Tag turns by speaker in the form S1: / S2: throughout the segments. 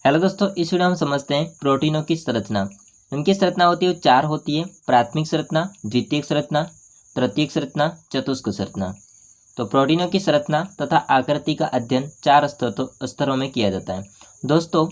S1: Hello दोस्तों, इस video में हम समझते हैं प्रोटीनों की संरचना। इनकी संरचना होती है चार होती है। प्राथमिक संरचना, द्वितीयक संरचना, तृतीयक संरचना, चतुष्क संरचना। तो प्रोटीनों की संरचना तथा आकृति का अध्ययन चार स्तरों में किया जाता है। दोस्तों,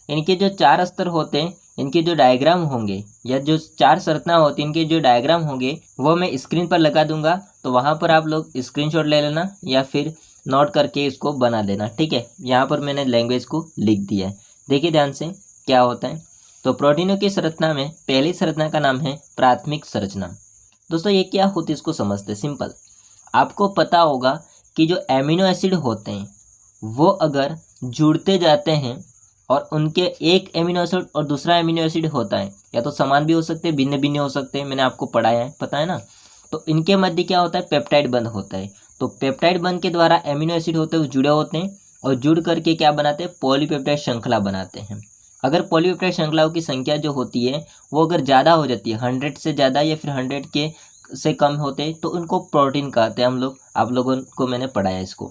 S1: इनके जो चार स्तर होते हैं, इनके जो डायग्राम होंगे या जो चार संरचना होती है, इनके जो डायग्राम होंगे वो मैं स्क्रीन पर लगा दूंगा। तो वहाँ पर आप लोग स्क्रीनशॉट ले लेना या फिर नोट करके इसको बना लेना। ठीक है, यहाँ पर मैंने लैंग्वेज को लिख दिया है। देखिए ध्यान से क्या होता है। तो प्रोटीनों की संरचना में पहली संरचना का नाम है प्राथमिक संरचना। दोस्तों, ये क्या होती है इसको समझते हैं। सिंपल, आपको पता होगा कि जो एमिनो एसिड होते हैं वो अगर जुड़ते जाते हैं और उनके एक एमिनो एसिड और दूसरा एमिनो एसिड होता है, या तो समान भी हो सकते हैं, भिन्न भिन्न हो सकते हैं, मैंने आपको पढ़ाया है, पता है ना। तो इनके मध्य क्या होता है, पेप्टाइड बंध होता है। तो पेप्टाइड बंध के द्वारा एमिनो एसिड होते हैं वो जुड़े होते हैं और जुड़ करके क्या बनाते हैं, पॉलीपेप्टाइड श्रृंखला बनाते हैं। अगर पॉलीपेप्टाइड श्रृंखलाओं की संख्या जो होती है वो अगर ज़्यादा हो जाती है, 100 से ज़्यादा या फिर 100 के से कम होते हैं, तो उनको प्रोटीन कहते हैं हम लोग। आप लोगों को मैंने पढ़ाया इसको।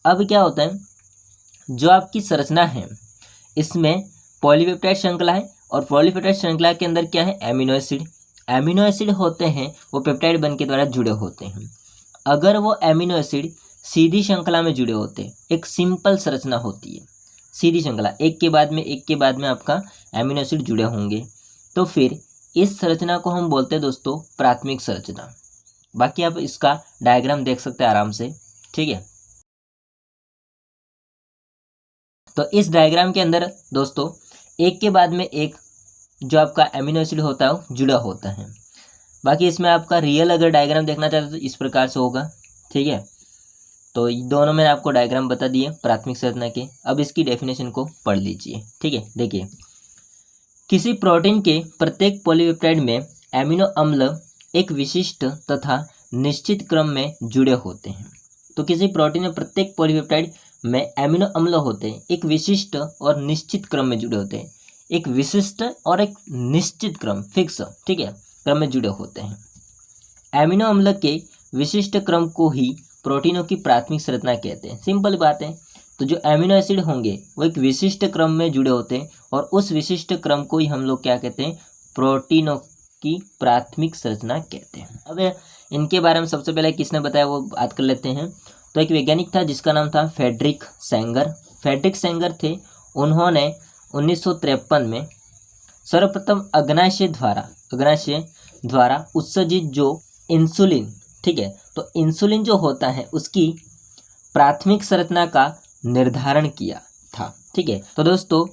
S1: अब क्या होता है, जो आपकी संरचना है इसमें पॉलीपेप्टाइड श्रृंखला है और पॉलीपेप्टाइड श्रृंखला के अंदर क्या है, एमिनो एसिड। एमिनो एसिड होते हैं वो पेप्टाइड बंध के द्वारा जुड़े होते हैं। अगर वो एमिनो एसिड सीधी श्रृंखला में जुड़े होते हैं, एक सिंपल संरचना होती है, सीधी श्रृंखला, एक के बाद में आपका एमिनो एसिड जुड़े होंगे, तो फिर इस संरचना को हम बोलते हैं दोस्तों प्राथमिक संरचना। बाकी आप इसका डायग्राम देख सकते हैं आराम से। ठीक है, तो इस डायग्राम के अंदर दोस्तों एक के बाद में एक जो आपका एमिनो एसिड होता है वो जुड़ा होता है। बाकी इसमें आपका रियल अगर डायग्राम देखना चाहते हो तो इस प्रकार से होगा। ठीक है, तो दोनों मैंने आपको डायग्राम बता दिए प्राथमिक संरचना के। अब इसकी डेफिनेशन को पढ़ लीजिए। ठीक है, देखिए, किसी प्रोटीन के प्रत्येक पॉलीपेप्टाइड में एमिनो अम्ल एक विशिष्ट तथा निश्चित क्रम में जुड़े होते हैं। तो किसी प्रोटीन में प्रत्येक पॉलीपेप्टाइड में एमिनो अम्ल होते हैं, एक विशिष्ट और निश्चित क्रम में जुड़े होते हैं। एक विशिष्ट और एक निश्चित क्रम, फिक्स, ठीक है, क्रम में जुड़े होते हैं। एमिनो अम्ल के विशिष्ट क्रम को ही प्रोटीनों की प्राथमिक संरचना कहते हैं। सिंपल बात है। तो जो एमिनो एसिड होंगे वो एक विशिष्ट क्रम में जुड़े होते हैं और उस विशिष्ट क्रम को ही हम लोग क्या कहते हैं, प्रोटीनों की प्राथमिक संरचना कहते हैं। अब इनके बारे में सबसे पहले किसने बताया वो बात कर लेते हैं। तो एक वैज्ञानिक था जिसका नाम था फ्रेडरिक सेंगर। फ्रेडरिक सेंगर थे, उन्होंने 1953 में सर्वप्रथम अग्नाशय द्वारा उत्सर्जित जो इंसुलिन, ठीक है, तो इंसुलिन जो होता है उसकी प्राथमिक संरचना का निर्धारण किया था। ठीक है, तो दोस्तों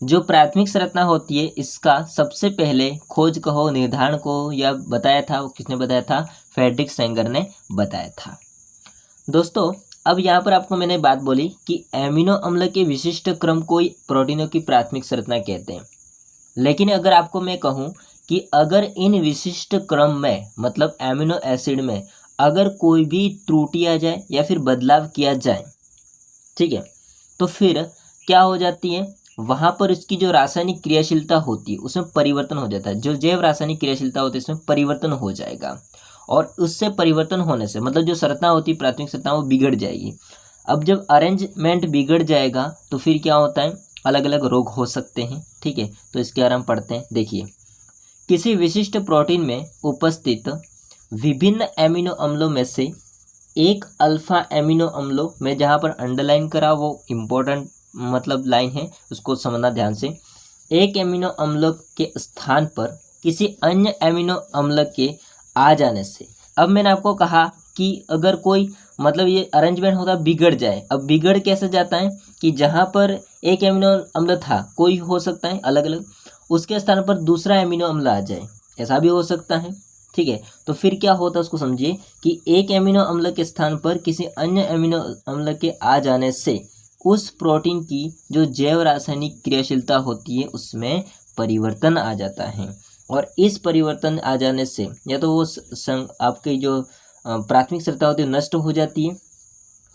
S1: जो प्राथमिक संरचना होती है इसका सबसे पहले खोज कहो, निर्धारण को या बताया था, वो किसने बताया था, फ्रेडरिक सेंगर ने बताया था। दोस्तों, अब यहाँ पर आपको मैंने बात बोली कि एमिनो अम्ल के विशिष्ट क्रम को ही प्रोटीनों की प्राथमिक संरचना कहते हैं। लेकिन अगर आपको मैं कहूँ कि अगर इन विशिष्ट क्रम में, मतलब एमिनो एसिड में अगर कोई भी त्रुटि आ जाए या फिर बदलाव किया जाए, ठीक है, तो फिर क्या हो जाती है, वहाँ पर इसकी जो रासायनिक क्रियाशीलता होती है उसमें परिवर्तन हो जाता है। जो जैव रासायनिक क्रियाशीलता होती है इसमें परिवर्तन हो जाएगा और उससे परिवर्तन होने से मतलब जो संरचना होती है प्राथमिक संरचना वो बिगड़ जाएगी। अब जब अरेंजमेंट बिगड़ जाएगा तो फिर क्या होता है, अलग अलग रोग हो सकते हैं। ठीक है, तो इसके बारे में पढ़ते हैं। देखिए, किसी विशिष्ट प्रोटीन में उपस्थित विभिन्न एमिनो अम्लों में से एक अल्फा एमिनो अम्लों में, जहाँ पर अंडरलाइन करा वो इम्पोर्टेंट मतलब लाइन है, उसको समझना ध्यान से, एक एमिनो अम्ल के स्थान पर किसी अन्य एमिनो अम्ल के आ जाने से। अब मैंने आपको कहा कि अगर कोई मतलब ये अरेंजमेंट होता बिगड़ जाए। अब बिगड़ कैसे जाता है कि जहाँ पर एक एमिनो अम्ल था, कोई हो सकता है अलग अलग, उसके स्थान पर दूसरा एमिनो अम्ल आ जाए, ऐसा भी हो सकता है। ठीक है, तो फिर क्या होता है उसको समझिए कि एक एमिनो अम्ल के स्थान पर किसी अन्य एमिनो अम्ल के आ जाने से उस प्रोटीन की जो जैव रासायनिक क्रियाशीलता होती है उसमें परिवर्तन आ जाता है। और इस परिवर्तन आ जाने से या तो वो आपकी जो प्राथमिक संरचना होती है नष्ट हो जाती है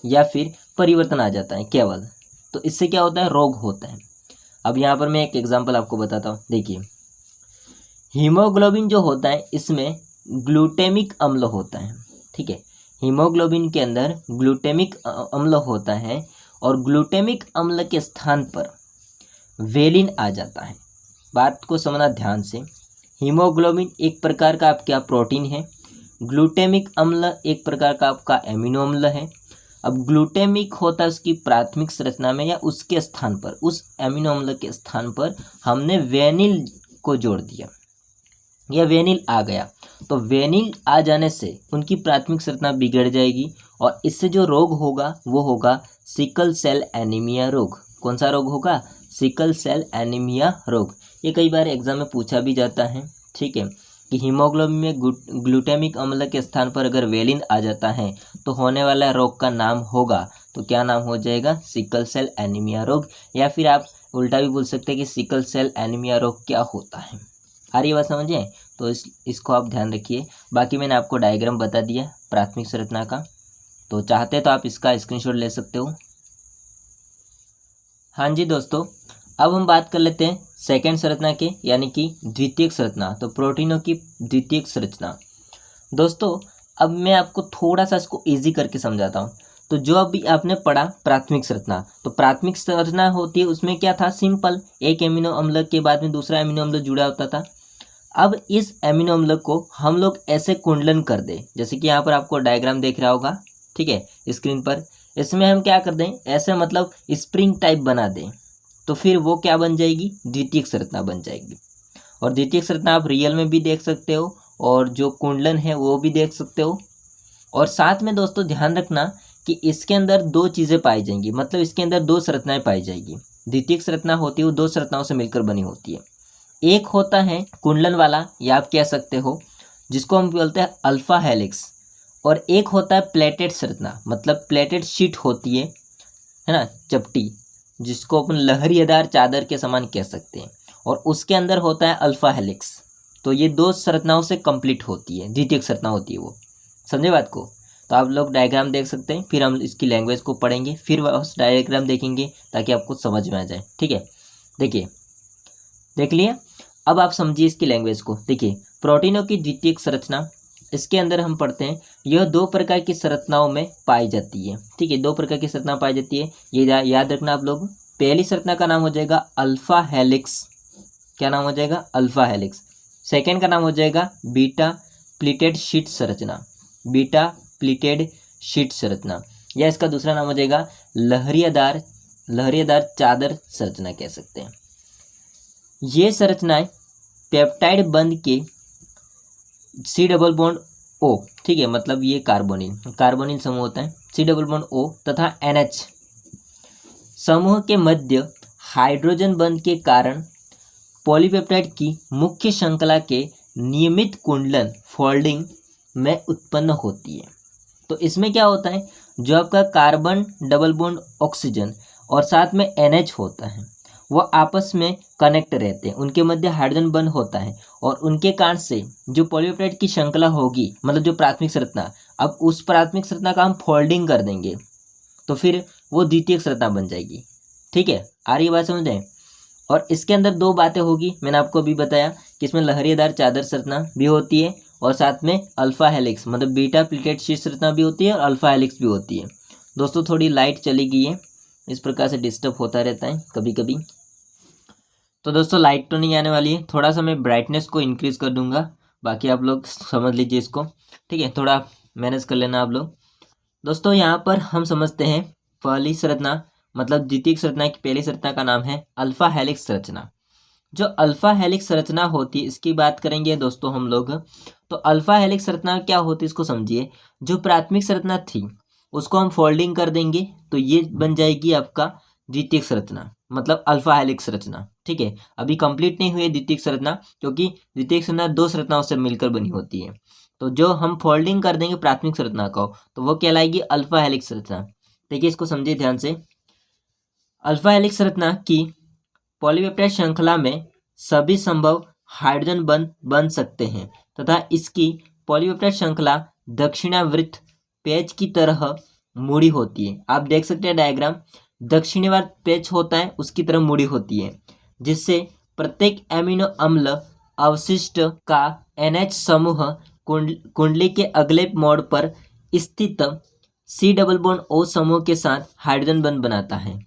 S1: या फिर परिवर्तन आ जाता है केवल। तो इससे क्या होता है, रोग होता है। अब यहाँ पर मैं एक एग्जांपल आपको बताता हूँ। देखिए, हीमोग्लोबिन जो होता है इसमें ग्लूटेमिक अम्ल होता है। ठीक है, हीमोग्लोबिन के अंदर ग्लूटेमिक अम्ल होता है और ग्लूटेमिक अम्ल के स्थान पर वेलिन आ जाता है। बात को समझना ध्यान से। हीमोग्लोबिन एक प्रकार का आपका प्रोटीन है, ग्लूटेमिक अम्ल एक प्रकार का आपका एमिनो अम्ल है। अब ग्लूटेमिक होता है उसकी प्राथमिक संरचना में या उसके स्थान पर, उस एमिनो अम्ल के स्थान पर हमने वेनिल को जोड़ दिया या वेनिल आ गया, तो वेनिल आ जाने से उनकी प्राथमिक संरचना बिगड़ जाएगी और इससे जो रोग होगा वो होगा सिकल सेल एनीमिया रोग। कौन सा रोग होगा? सिकल सेल एनीमिया रोग। ये कई बार एग्जाम में पूछा भी जाता है, ठीक है, कि हीमोग्लोबिन में ग्लूटेमिक अम्ल के स्थान पर अगर वेलिन आ जाता है तो होने वाला रोग का नाम होगा, तो क्या नाम हो जाएगा? सिकल सेल एनीमिया रोग। या फिर आप उल्टा भी बोल सकते हैं कि सिकल सेल एनीमिया रोग क्या होता है। आ रही बात समझे? तो इसको आप ध्यान रखिए। बाकी मैंने आपको डायग्राम बता दिया प्राथमिक संरचना का, तो चाहते तो आप इसका स्क्रीनशॉट ले सकते हो। हाँ जी दोस्तों, अब हम बात कर लेते हैं सेकेंड संरचना के, यानी कि द्वितीयक संरचना। तो प्रोटीनों की द्वितीयक संरचना। दोस्तों अब मैं आपको थोड़ा सा इसको ईजी करके समझाता हूँ। तो जो अभी आपने पढ़ा प्राथमिक संरचना, तो प्राथमिक संरचना होती है उसमें क्या था? सिंपल, एक एमिनो अम्ल के बाद में दूसरा एमिनो अम्ल जुड़ा होता था। अब इस एमिनो अम्ल को हम लोग ऐसे कुंडलन कर दें, जैसे कि यहाँ पर आपको डायग्राम देख रहा होगा, ठीक है, स्क्रीन पर। इसमें हम क्या कर दें? ऐसे मतलब स्प्रिंग टाइप बना दें, तो फिर वो क्या बन जाएगी? द्वितीयक संरचना बन जाएगी। और द्वितीयक संरचना आप रियल में भी देख सकते हो और जो कुंडलन है वो भी देख सकते हो। और साथ में दोस्तों ध्यान रखना कि इसके अंदर दो चीज़ें पाई जाएंगी, मतलब इसके अंदर दो संरचनाएं पाई जाएगी। द्वितीयक संरचना होती है वो दो संरचनाओं से मिलकर बनी होती है। एक होता है कुंडलन वाला, या आप कह सकते हो जिसको हम बोलते हैं अल्फा हेलिक्स, और एक होता है प्लेटेड संरचना, मतलब प्लेटेड शीट होती है ना, चपटी, जिसको अपन लहरियादार चादर के समान कह सकते हैं, और उसके अंदर होता है अल्फा हेलिक्स। तो ये दो संरचनाओं से कंप्लीट होती है, द्वितीयक संरचना होती है वो। समझे बात को? तो आप लोग डायग्राम देख सकते हैं, फिर हम इसकी लैंग्वेज को पढ़ेंगे, फिर उस डायग्राम देखेंगे ताकि आपको समझ में आ जाए, ठीक है। देखिए, देख लिया? अब आप समझिए इसकी लैंग्वेज को। देखिए, प्रोटीनों की द्वितीयक संरचना, इसके अंदर हम पढ़ते हैं यह दो प्रकार की संरचनाओं में पाई जाती है, ठीक है, दो प्रकार की संरचना पाई जाती है, ये याद रखना आप लोग। पहली संरचना का नाम हो जाएगा अल्फा हेलिक्स। क्या नाम हो जाएगा? Alpha helix. सेकेंड का नाम हो जाएगा बीटा प्लीटेड शीट संरचना, बीटा प्लीटेड शीट संरचना, या इसका दूसरा नाम हो जाएगा लहरियादार चादर संरचना कह सकते हैं। ये संरचनाएं पेप्टाइड बंध के सी डबल बॉन्ड ओ, ठीक है, मतलब ये कार्बोनिल समूह होता है, सी डबल बॉन्ड ओ तथा NH समूह के मध्य हाइड्रोजन बंध के कारण पॉलीपेप्टाइड की मुख्य श्रृंखला के नियमित कुंडलन फोल्डिंग में उत्पन्न होती है। तो इसमें क्या होता है? जो आपका कार्बन डबल बॉन्ड ऑक्सीजन और साथ में NH होता है, वो आपस में कनेक्ट रहते हैं, उनके मध्य हाइड्रोजन बंध होता है, और उनके कारण से जो पॉलीपेप्टाइड की श्रृंखला होगी, मतलब जो प्राथमिक संरचना, अब उस प्राथमिक संरचना का हम फोल्डिंग कर देंगे तो फिर वो द्वितीयक संरचना बन जाएगी, ठीक है। आ रही बात समझ आए? और इसके अंदर दो बातें होगी, मैंने आपको अभी बताया कि इसमें लहरियादार चादर संरचना भी होती है और साथ में अल्फा हेलिक्स, मतलब बीटा प्लीटेड शीट संरचना भी होती है और अल्फा हेलिक्स भी होती है। दोस्तों थोड़ी लाइट चली गई है, इस प्रकार से डिस्टर्ब होता रहता है कभी कभी। तो दोस्तों लाइट तो नहीं आने वाली है, थोड़ा सा मैं ब्राइटनेस को इंक्रीज़ कर दूंगा, बाकी आप लोग समझ लीजिए इसको, ठीक है, थोड़ा मैनेज कर लेना आप लोग। दोस्तों यहाँ पर हम समझते हैं पहली संरचना, मतलब द्वितीयक संरचना की पहली संरचना का नाम है अल्फा हेलिक्स संरचना। जो अल्फा हेलिक्स संरचना होती है इसकी बात करेंगे दोस्तों हम लोग। तो अल्फा हेलिक्स संरचना क्या होती है इसको समझिए। जो प्राथमिक संरचना थी उसको हम फोल्डिंग कर देंगे तो ये बन जाएगी आपका द्वितीयक संरचना, मतलब अल्फा हेलिक्स संरचना, ठीक है। अभी कंप्लीट नहीं हुई है द्वितीयक संरचना, क्योंकि द्वितीयक संरचना दो संरचनाओं से मिलकर बनी होती है। तो जो हम फोल्डिंग कर देंगे प्राथमिक संरचना को तो वो कहलाएगी अल्फा हेलिक्स संरचना। देखिए इसको समझिए ध्यान से। अल्फा हेलिक्स संरचना की पॉलीपेप्टाइड श्रृंखला में सभी संभव हाइड्रोजन बंध बन सकते हैं तथा इसकी पॉलीपेप्टाइड श्रृंखला दक्षिणावर्त पेच की तरह मुड़ी होती है। आप देख सकते हैं डायग्राम, दक्षिणावर्त पेच होता है उसकी तरह मुड़ी होती है, जिससे प्रत्येक एमिनो अम्ल अवशिष्ट का NH समूह कुंडली के अगले मोड़ पर स्थित C डबल बॉन्ड O समूह के साथ हाइड्रोजन बंध बनाता है,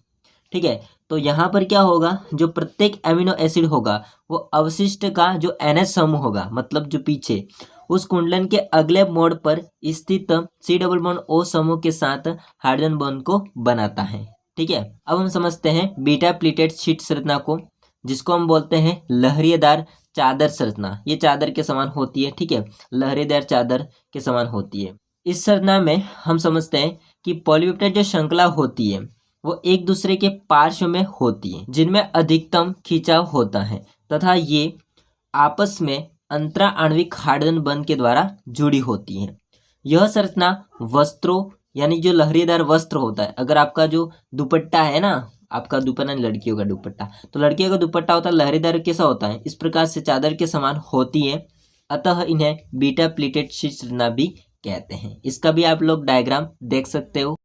S1: ठीक है। तो यहाँ पर क्या होगा, जो प्रत्येक एमिनो एसिड होगा वो अवशिष्ट का जो NH समूह होगा, मतलब जो पीछे उस कुंडलन के अगले मोड़ पर स्थित C+O समूह के साथ हाइड्रोजन बॉन्ड को बनाता है। ठीक है, अब हम समझते हैं बीटा प्लीटेड शीट संरचना को, जिसको हम बोलते हैं लहरीदार चादर संरचना। ये चादर के समान होती है। ठीक है, लहरीदार चादर के समान होती है। इस संरचना में हम समझते हैं कि पॉलीपेप्टाइड जो श्रृंखला होती है वो एक दूसरे के पार्श्व में होती है, जिनमें अधिकतम खिंचाव होता है तथा ये आपस में अंतरा आणविक हाइड्रोजन बंध के द्वारा जुड़ी होती है। यह संरचना वस्त्रों यानी जो लहरीदार वस्त्र होता है, अगर आपका जो दुपट्टा है ना, आपका दुपट्टा लड़कियों का दुपट्टा, तो लड़कियों का दुपट्टा होता है लहरीदार, कैसा होता है, इस प्रकार से चादर के समान होती है। अतः इन्हें बीटा प्लीटेड शीट संरचना भी कहते हैं। इसका भी आप लोग डायग्राम देख सकते हो।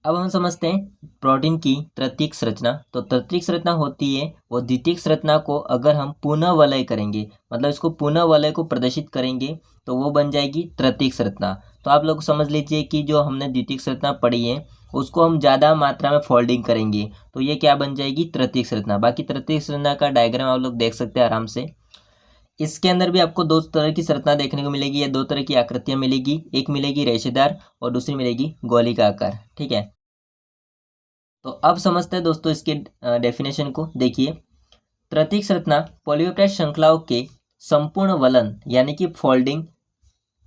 S1: अब हम समझते हैं प्रोटीन की तृतीयक संरचना। तो तृतीयक संरचना होती है वो द्वितीयक संरचना को अगर हम पुनः वलय करेंगे, मतलब इसको पुनः वलय को प्रदर्शित करेंगे तो वो बन जाएगी तृतीयक संरचना। तो आप लोग समझ लीजिए कि जो हमने द्वितीयक संरचना पढ़ी है उसको हम ज़्यादा मात्रा में फोल्डिंग करेंगे तो ये क्या बन जाएगी, तृतीयक संरचना। बाकी तृतीयक संरचना का डायग्राम आप लोग देख सकते हैं आराम से। इसके अंदर भी आपको दो तरह की संरचना देखने को मिलेगी या दो तरह की आकृतियां मिलेगी, एक मिलेगी रेशेदार और दूसरी मिलेगी गोलिका आकार। ठीक है, तो अब समझते हैं दोस्तों इसके डेफिनेशन को। देखिए, तृतीयक संरचना पॉलीपेप्टाइड श्रृंखलाओं के संपूर्ण वलन यानी कि फोल्डिंग,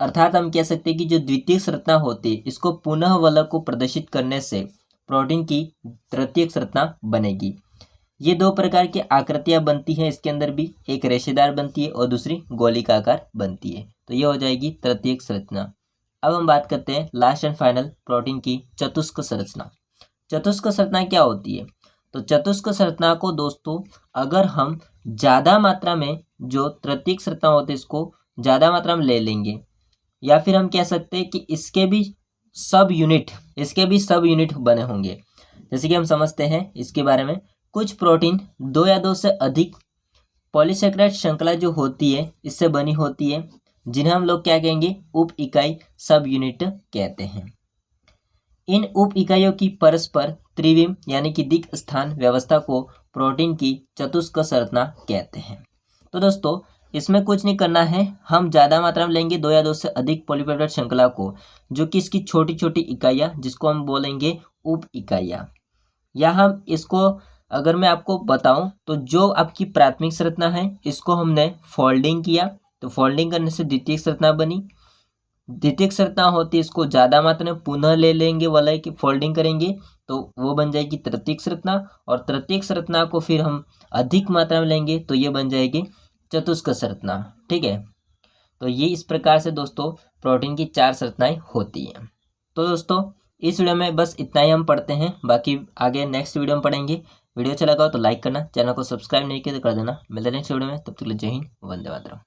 S1: अर्थात हम कह सकते हैं कि जो द्वितीयक संरचना होती है इसको पुनः वलय को प्रदर्शित करने से प्रोटीन की तृतीयक संरचना बनेगी। ये दो प्रकार की आकृतियां बनती हैं इसके अंदर भी, एक रेशेदार बनती है और दूसरी गोलिकाकार बनती है। तो ये हो जाएगी तृतीयक संरचना। अब हम बात करते हैं लास्ट एंड फाइनल प्रोटीन की चतुष्क संरचना। चतुष्क संरचना क्या होती है? तो चतुष्क संरचना को दोस्तों अगर हम ज़्यादा मात्रा में जो तृतीयक संरचना होती है इसको ज़्यादा मात्रा में ले लेंगे, या फिर हम कह सकते हैं कि इसके भी सब यूनिट बने होंगे। जैसे कि हम समझते हैं इसके बारे में, कुछ प्रोटीन दो या दो से अधिक पॉलीसेकेराइड श्रृंखला जो होती है इससे बनी होती है, जिन्हें हम लोग क्या कहेंगे, उप इकाई सब यूनिट कहते हैं। इन उप इकाइयों की परस्पर त्रिविम यानी कि दिक् स्थान व्यवस्था को प्रोटीन की चतुष्क संरचना कहते हैं। तो दोस्तों इसमें कुछ नहीं करना है, हम ज़्यादा मात्रा में लेंगे दो या दो से अधिक पॉलीपेप्टाइड श्रृंखला को, जो कि इसकी छोटी छोटी इकाइयाँ जिसको हम बोलेंगे उप इकाइयाँ। या हम इसको अगर मैं आपको बताऊं तो जो आपकी प्राथमिक संरचना है इसको हमने फोल्डिंग किया, तो फोल्डिंग करने से द्वितीयक संरचना बनी। द्वितीयक संरचना होती है इसको ज़्यादा मात्रा में पुनः ले लेंगे वलय की फोल्डिंग करेंगे तो वो बन जाएगी तृतीयक संरचना, और तृतीयक संरचना को फिर हम अधिक मात्रा में लेंगे तो ये बन जाएगी चतुष्क संरचना। ठीक है, तो ये इस प्रकार से दोस्तों प्रोटीन की 4 संरचनाएं होती हैं। तो दोस्तों इस वीडियो में बस इतना ही हम पढ़ते हैं, बाकी आगे नेक्स्ट वीडियो में पढ़ेंगे। वीडियो अच्छा लगा हो तो लाइक करना, चैनल को सब्सक्राइब नहीं किया तो कर देना। मिलते हैं नेक्स्ट वीडियो में, तब तक के लिए जय हिंद, वंदे मातरम।